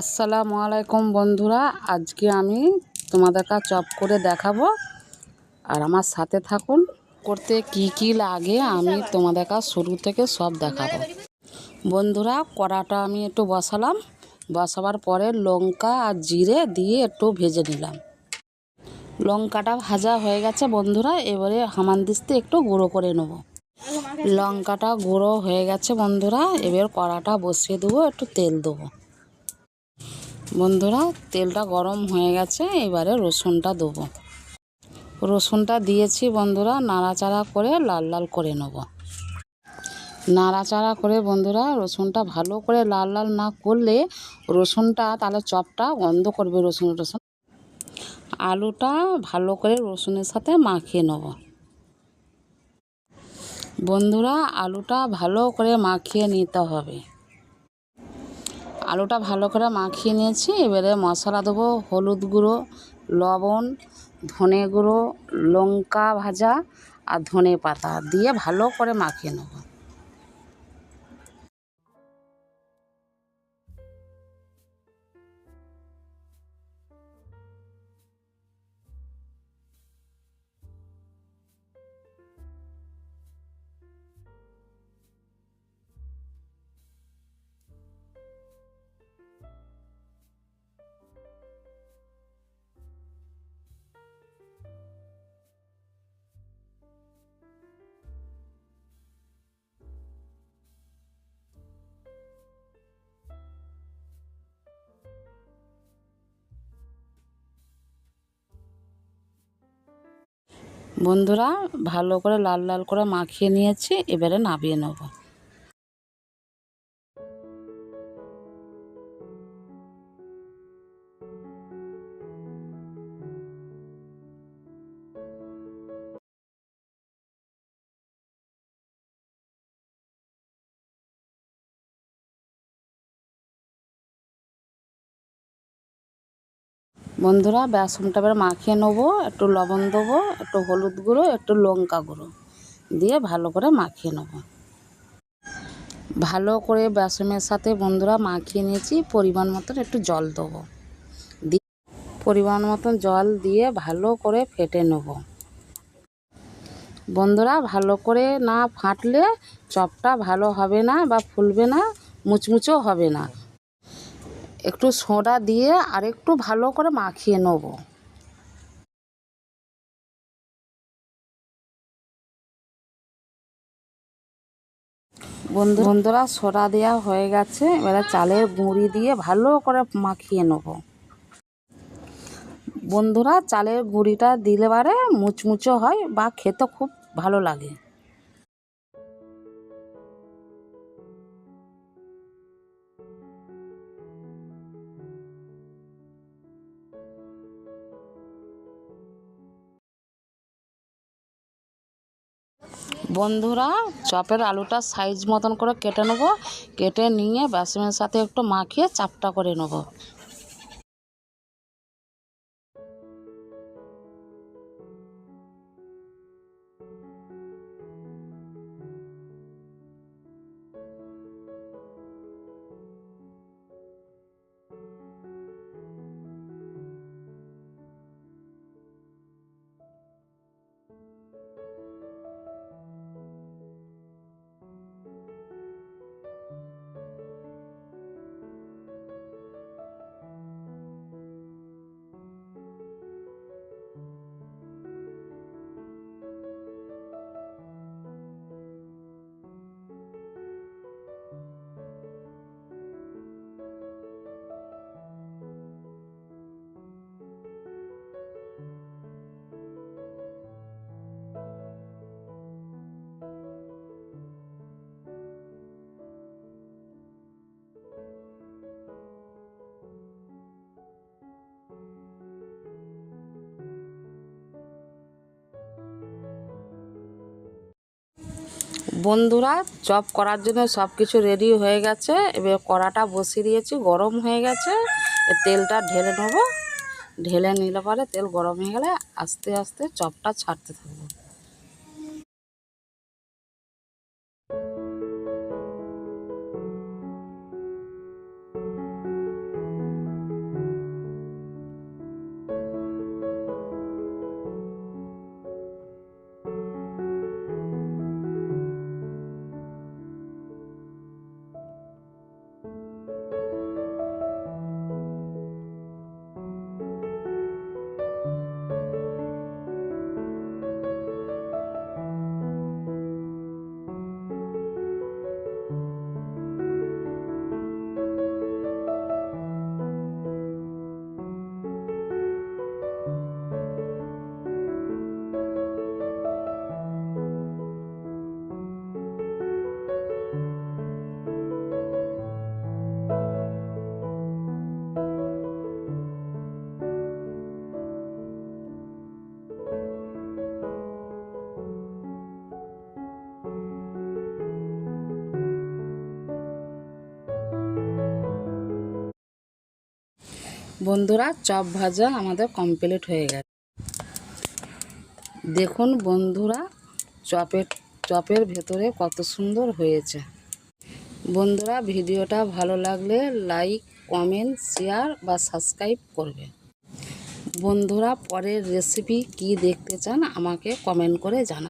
আসসালামু আলাইকুম বন্ধুরা, আজকে আমি তোমাদেরকে চপ করে দেখাবো আর আমার সাথে থাকুন। করতে কি কি লাগে আমি তোমাদেরকে শুরু থেকে সব দেখাবো। বন্ধুরা, কড়াটা আমি একটু বসাবার পরে লঙ্কা আর জিরে দিয়ে একটু ভেজে নিলাম। লঙ্কাটা ভাজা হয়ে গেছে বন্ধুরা, এবারে হামানদিস্তে একটু গুঁড়ো করে নেব। লঙ্কাটা গুঁড়ো হয়ে গেছে বন্ধুরা, এবার কড়াটা বসিয়ে দেবো, একটু তেল দেবো। বন্ধুরা, তেলটা গরম হয়ে গেছে, এবারে রসুনটা দেবো। রসুনটা দিয়েছি বন্ধুরা, নাড়াচাড়া করে লাল লাল করে নেব। নাড়াচাড়া করে বন্ধুরা, রসুনটা ভালো করে লাল লাল না করলে রসুনটা তাহলে চপটা গন্ধ করবে। রসুন আলুটা ভালো করে রসুনের সাথে মাখিয়ে নেব। বন্ধুরা, আলুটা ভালো করে মাখিয়ে নিতে হবে। আলুটা ভালো করে মাখিয়ে নিয়েছি, এবারে মশলা দেবো। হলুদ গুঁড়ো, লবণ, ধনে গুঁড়ো, লঙ্কা ভাজা আর ধনে পাতা দিয়ে ভালো করে মাখিয়ে নেব। বন্ধুরা, ভালো করে লাল লাল করে মাখিয়ে নিয়েছি, এবারে নামিয়ে নেব। বন্ধুরা, বেসনটা এবার মাখিয়ে নেবো। একটু লবণ দেবো, একটু হলুদ গুঁড়ো, একটু লঙ্কা গুঁড়ো দিয়ে ভালো করে মাখিয়ে নেব। ভালো করে বেসনের সাথে বন্ধুরা মাখিয়ে নিয়েছি। পরিমাণ মতন একটু জল দেবো, পরিমাণ মতন জল দিয়ে ভালো করে ফেটে নেব। বন্ধুরা, ভালো করে না ফাটলে চপটা ভালো হবে না বা ফুলবে না, মুচমুচেও হবে না। একটু সোডা দিয়ে আর একটু ভালো করে মাখিয়ে নেব। বন্ধুরা, সোডা দেওয়া হয়ে গেছে, এবারে চালের গুঁড়ি দিয়ে ভালো করে মাখিয়ে নেব। বন্ধুরা, চালের গুঁড়িটা দিলে বারে মুচমুচো হয় বা খেতে খুব ভালো লাগে। বন্ধুরা, চপের আলুটা সাইজ মতন করে কেটে নেব। কেটে নিয়ে বেসনের সাথে একটু মাখিয়ে চাপটা করে নেব। বন্ধুরা, চপ করার জন্য সব কিছু রেডি হয়ে গেছে। এবার কড়াটা বসিয়ে দিয়েছি, গরম হয়ে গেছে। তেলটা ঢেলে নেব। ঢেলে নিলে পরে তেল গরম হয়ে গেলে আস্তে আস্তে চপটা ছাড়তে থাকবো। বন্ধুরা, চপ ভাজা আমাদের কমপ্লিট হয়ে গেছে। দেখুন বন্ধুরা, চপের ভেতরে কত সুন্দর হয়েছে। বন্ধুরা, ভিডিওটা ভালো লাগলে লাইক, কমেন্ট, শেয়ার বা সাবস্ক্রাইব করবে। বন্ধুরা, পরের রেসিপি কি দেখতে চান আমাকে কমেন্ট করে জানান।